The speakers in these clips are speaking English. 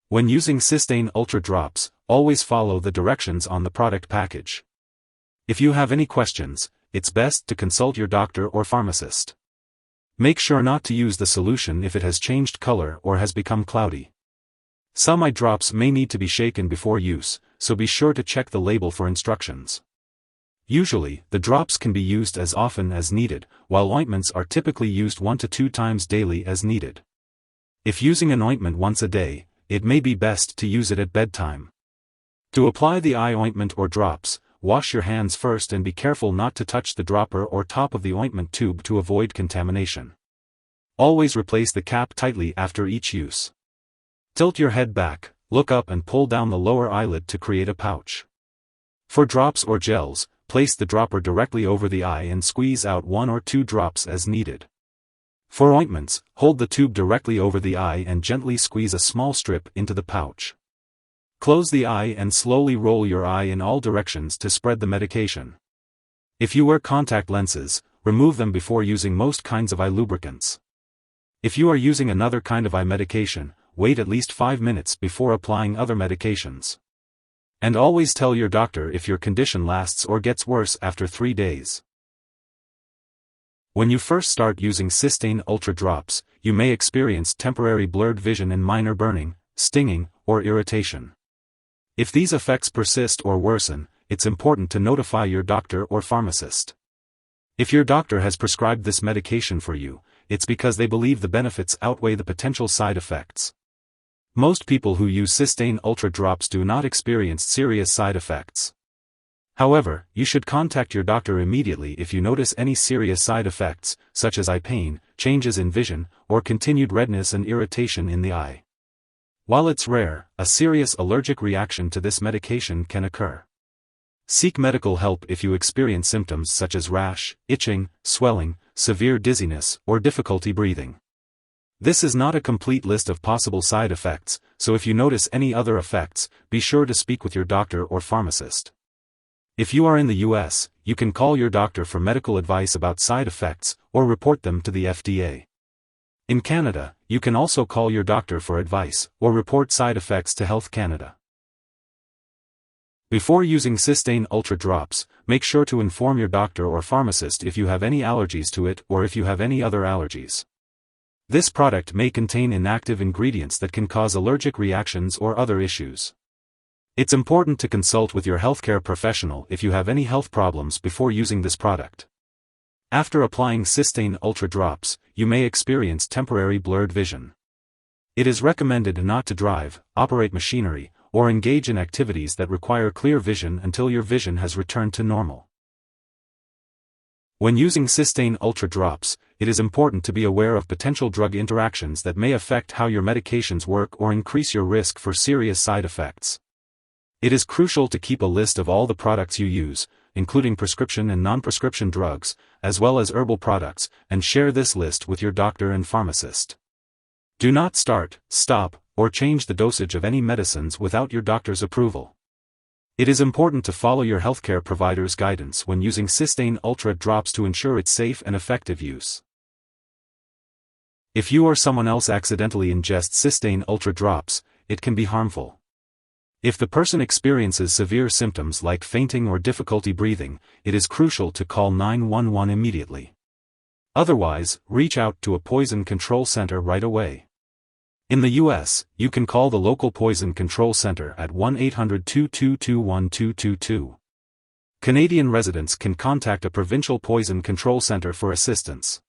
When using Systane Ultra Drops, always follow the directions on the product package. If you have any questions, it's best to consult your doctor or pharmacist. Make sure not to use the solution if it has changed color or has become cloudy. Some eye drops may need to be shaken before use, so be sure to check the label for instructions. Usually, the drops can be used as often as needed, while ointments are typically used 1 to 2 times daily as needed. If using an ointment once a day, it may be best to use it at bedtime. To apply the eye ointment or drops, wash your hands first and be careful not to touch the dropper or top of the ointment tube to avoid contamination. Always replace the cap tightly after each use. Tilt your head back, look up and pull down the lower eyelid to create a pouch. For drops or gels, place the dropper directly over the eye and squeeze out 1 or 2 drops as needed. For ointments, hold the tube directly over the eye and gently squeeze a small strip into the pouch. Close the eye and slowly roll your eye in all directions to spread the medication. If you wear contact lenses, remove them before using most kinds of eye lubricants. If you are using another kind of eye medication, wait at least 5 minutes before applying other medications. And always tell your doctor if your condition lasts or gets worse after 3 days. When you first start using Systane Ultra Drops, you may experience temporary blurred vision and minor burning, stinging, or irritation. If these effects persist or worsen, it's important to notify your doctor or pharmacist. If your doctor has prescribed this medication for you, it's because they believe the benefits outweigh the potential side effects. Most people who use Systane Ultra Drops do not experience serious side effects. However, you should contact your doctor immediately if you notice any serious side effects, such as eye pain, changes in vision, or continued redness and irritation in the eye. While it's rare, a serious allergic reaction to this medication can occur. Seek medical help if you experience symptoms such as rash, itching, swelling, severe dizziness, or difficulty breathing. This is not a complete list of possible side effects, so if you notice any other effects, be sure to speak with your doctor or pharmacist. If you are in the US, you can call your doctor for medical advice about side effects, or report them to the FDA. In Canada, you can also call your doctor for advice, or report side effects to Health Canada. Before using Systane Ultra Drops, make sure to inform your doctor or pharmacist if you have any allergies to it or if you have any other allergies. This product may contain inactive ingredients that can cause allergic reactions or other issues. It's important to consult with your healthcare professional if you have any health problems before using this product. After applying Systane Ultra Drops, you may experience temporary blurred vision. It is recommended not to drive, operate machinery, or engage in activities that require clear vision until your vision has returned to normal. When using Systane Ultra Drops, it is important to be aware of potential drug interactions that may affect how your medications work or increase your risk for serious side effects. It is crucial to keep a list of all the products you use, including prescription and non-prescription drugs, as well as herbal products, and share this list with your doctor and pharmacist. Do not start, stop, or change the dosage of any medicines without your doctor's approval. It is important to follow your healthcare provider's guidance when using Systane Ultra Drops to ensure its safe and effective use. If you or someone else accidentally ingests Systane Ultra Drops, it can be harmful. If the person experiences severe symptoms like fainting or difficulty breathing, it is crucial to call 911 immediately. Otherwise, reach out to a poison control center right away. In the US, you can call the local poison control center at 1-800-222-1222. Canadian residents can contact a provincial poison control center for assistance.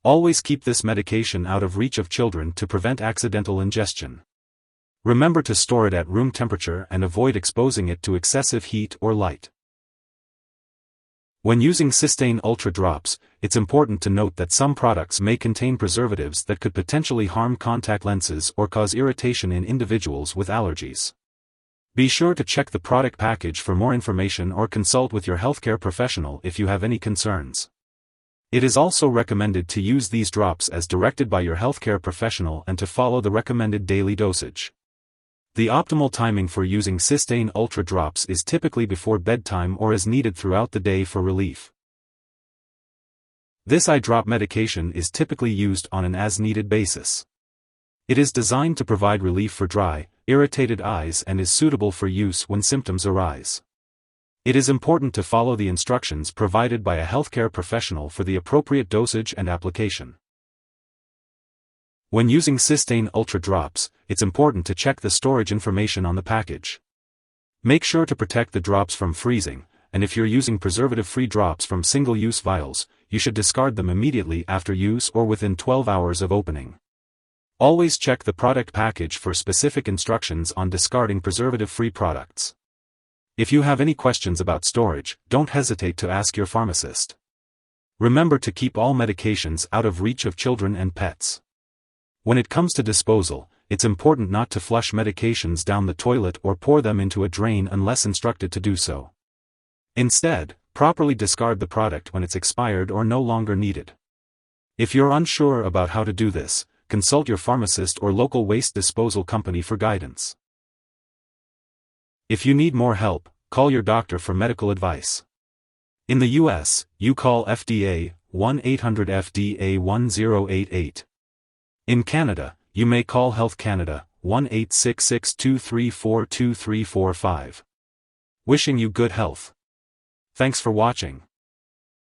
Always keep this medication out of reach of children to prevent accidental ingestion. Remember to store it at room temperature and avoid exposing it to excessive heat or light. When using Systane Ultra Drops, it's important to note that some products may contain preservatives that could potentially harm contact lenses or cause irritation in individuals with allergies. Be sure to check the product package for more information or consult with your healthcare professional if you have any concerns. It is also recommended to use these drops as directed by your healthcare professional and to follow the recommended daily dosage. The optimal timing for using Systane Ultra Drops is typically before bedtime or as needed throughout the day for relief. This eye drop medication is typically used on an as-needed basis. It is designed to provide relief for dry, irritated eyes and is suitable for use when symptoms arise. It is important to follow the instructions provided by a healthcare professional for the appropriate dosage and application. When using Systane Ultra Drops, it's important to check the storage information on the package. Make sure to protect the drops from freezing, and if you're using preservative-free drops from single-use vials, you should discard them immediately after use or within 12 hours of opening. Always check the product package for specific instructions on discarding preservative-free products. If you have any questions about storage, don't hesitate to ask your pharmacist. Remember to keep all medications out of reach of children and pets. When it comes to disposal, it's important not to flush medications down the toilet or pour them into a drain unless instructed to do so. Instead, properly discard the product when it's expired or no longer needed. If you're unsure about how to do this, consult your pharmacist or local waste disposal company for guidance. If you need more help, call your doctor for medical advice. In the US, you call FDA 1-800-FDA-1088. In Canada, you may call Health Canada 1-866-234-2345. Wishing you good health. Thanks for watching.